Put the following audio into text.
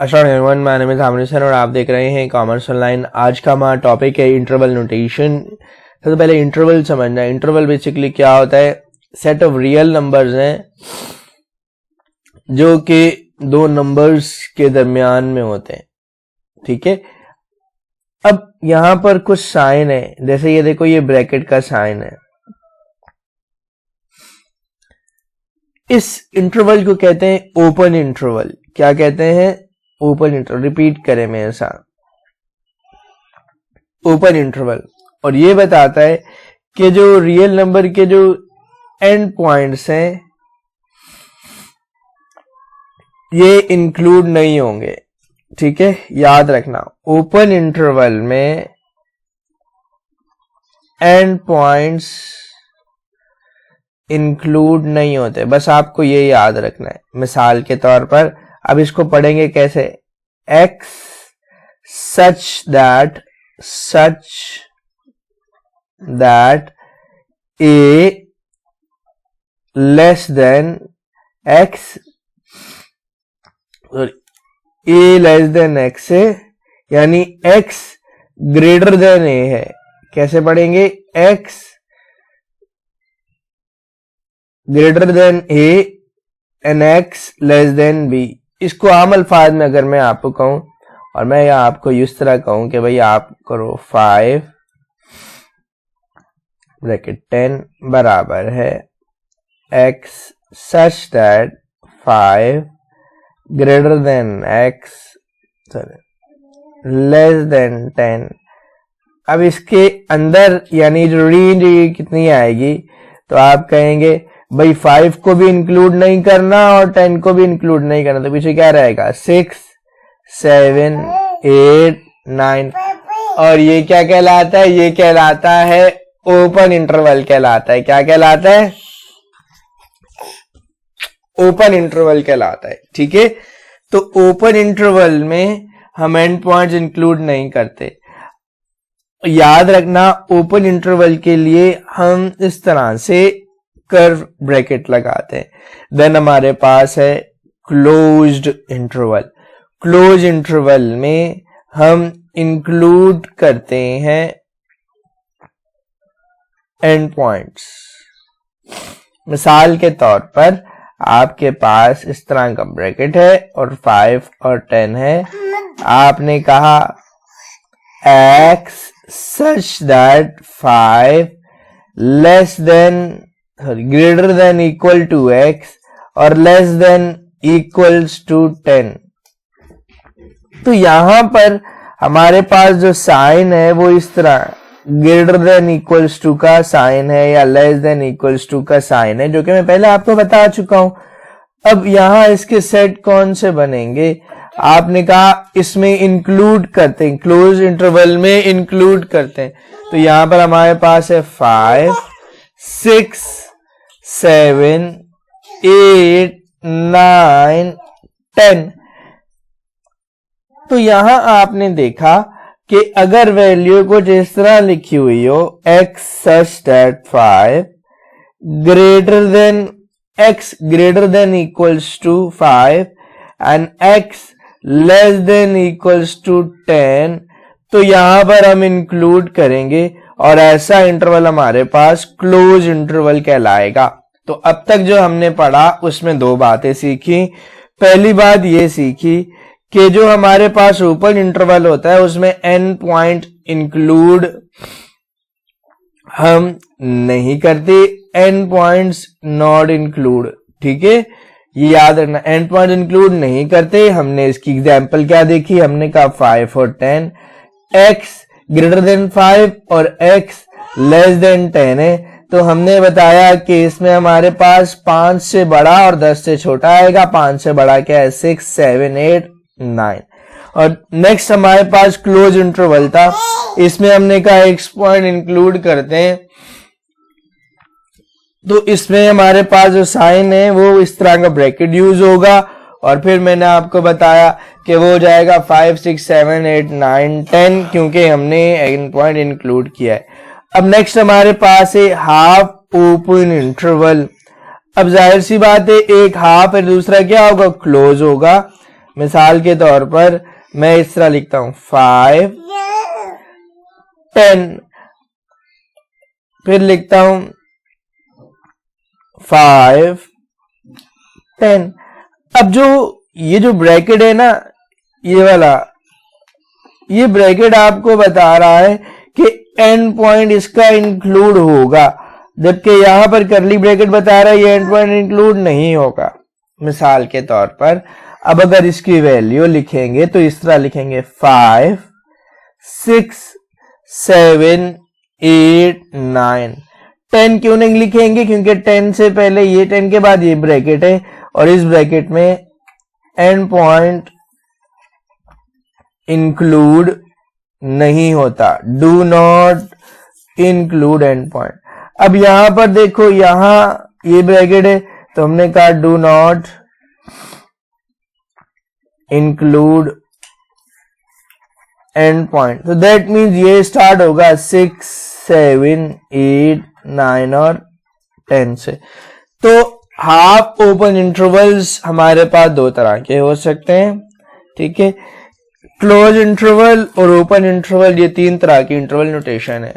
अस्सलाम वालेकुम, मैं नेम इज आमिर हुसैन और आप देख रहे हैं कॉमर्स ऑनलाइन। आज का हमारा टॉपिक है इंटरवल नोटेशन। सबसे पहले इंटरवल समझना है। इंटरवल बेसिकली क्या होता है? सेट ऑफ रियल नंबर्स हैं जो कि दो नंबर्स के दरमियान में होते हैं। ठीक है, अब यहां पर कुछ साइन है, जैसे ये देखो, ये ब्रैकेट का साइन है। इस इंटरवल को कहते हैं ओपन इंटरवल। क्या कहते हैं? Open interval. रिपीट करें मेरे साथ, ओपन इंटरवल। और ये बताता है कि जो रियल नंबर के जो एंड पॉइंट्स हैं ये इंक्लूड नहीं होंगे। ठीक है, याद रखना, ओपन इंटरवल में एंड पॉइंट्स इंक्लूड नहीं होते। बस आपको ये याद रखना है। मिसाल के तौर पर अब इसको पढ़ेंगे कैसे? x such that a less than x, a less than x है, यानी x ग्रेटर देन a है। कैसे पढ़ेंगे? x greater than a and x less than b। इसको आम अल्फाज में अगर मैं आपको कहूं, और मैं या आपको इस तरह कहूं कि भाई आप करो 5 ब्रैकेट 10 बराबर है x such that 5 greater than x less than 10। अब इसके अंदर यानी जो रेंज कितनी आएगी, तो आप कहेंगे भाई 5 को भी इंक्लूड नहीं करना और 10 को भी इंक्लूड नहीं करना, तो पीछे क्या रहेगा? 6 7 8 9। और ये क्या कहलाता है? ये कहलाता है ओपन इंटरवल कहलाता है। क्या कहलाता है? ओपन इंटरवल कहलाता है। ठीक है, तो ओपन इंटरवल में हम एंड पॉइंट्स इंक्लूड नहीं करते। याद रखना, ओपन इंटरवल के लिए हम इस तरह से कर्व ब्रैकेट लगाते हैं। देन हमारे पास है क्लोज्ड इंटरवल। क्लोज इंटरवल में हम इंक्लूड करते हैं एंड पॉइंट्स। मिसाल के तौर पर आपके पास इस तरह का ब्रैकेट है और 5 और 10 है। आपने कहा x such that 5 less than greater than equal to x और लेस देन इक्वल्स टू 10। तो यहां पर हमारे पास जो साइन है वो इस तरह ग्रेटर देन इक्वल्स टू का साइन है या लेस देन इक्वल्स टू का साइन है, जो कि मैं पहले आपको बता चुका हूं। अब यहां इसके सेट कौन से बनेंगे? आपने कहा इसमें इंक्लूड करते हैं, क्लोज इंटरवल में इंक्लूड करते हैं। तो यहां पर हमारे पास है 5 6 7 8 9 10। तो यहां आपने देखा कि अगर वैल्यू कुछ इस तरह लिखी हुई हो, x such that 5 greater than x greater than equals to 5 and x less than equals to 10, तो यहां पर हम इंक्लूड करेंगे और ऐसा इंटरवल हमारे पास क्लोज इंटरवल कहलाएगा। तो अब तक जो हमने पढ़ा उसमें दो बातें सीखी। पहली बात ये सीखी कि जो हमारे पास ओपन इंटरवल होता है उसमें एंड पॉइंट इंक्लूड हम नहीं करते, एंड पॉइंट्स नॉट इंक्लूड। ठीक है, ये याद रखना, एंड पॉइंट इंक्लूड नहीं करते। हमने इसकी एग्जांपल क्या देखी? हमने कहा 5 और 10, x ग्रेटर देन 5 और x लेस देन 10 है। तो हमने बताया कि इसमें हमारे पास 5 से बड़ा और 10 से छोटा आएगा। 5 से बड़ा क्या है? 6 7 8 9। और नेक्स्ट हमारे पास क्लोज इंटरवल था, इसमें हमने कहा x पॉइंट इंक्लूड करते हैं। तो इसमें हमारे पास जो साइन है वो इस तरह का ब्रैकेट यूज होगा और फिर मैंने आपको बताया कि वो हो जाएगा 5 6 7 8 9 10, क्योंकि हमने एंड पॉइंट इंक्लूड किया है। अब नेक्स्ट हमारे पास है हाफ ओपन इंटरवल। अब जाहिर सी बात है, एक हाफ है, दूसरा क्या होगा? क्लोज होगा। मिसाल के तौर पर मैं इस तरह लिखता हूं 5 10, फिर लिखता हूं 5 10। अब ये जो ब्रैकेट है ना, ये वाला, ये ब्रैकेट आपको बता रहा है कि एंड पॉइंट इसका इंक्लूड होगा, जबकि यहां पर करली ब्रैकेट बता रहा है ये एंड पॉइंट इंक्लूड नहीं होगा। मिसाल के तौर पर अब अगर इसकी वैल्यू लिखेंगे तो इस तरह लिखेंगे 5 6 7 8 9। 10 क्यों नहीं लिखेंगे? क्योंकि 10 से पहले ये 10 के बाद ये ब्रैकेट है और इस ब्रैकेट में एंड पॉइंट इंक्लूड नहीं होता, do not include and point. अब यहां पर देखो, यहां ये ब्रैकेट है तो हमने कहा do not include and point, तो दैट मीन्स ये स्टार्ट होगा 6 7 8 9 और 10 से। तो हाफ ओपन इंटरवल्स हमारे पास दो तरह के हो सकते हैं, ठीक है। क्लोज इंटरवल और ओपन इंटरवल, ये तीन तरह की इंटरवल नोटेशन है।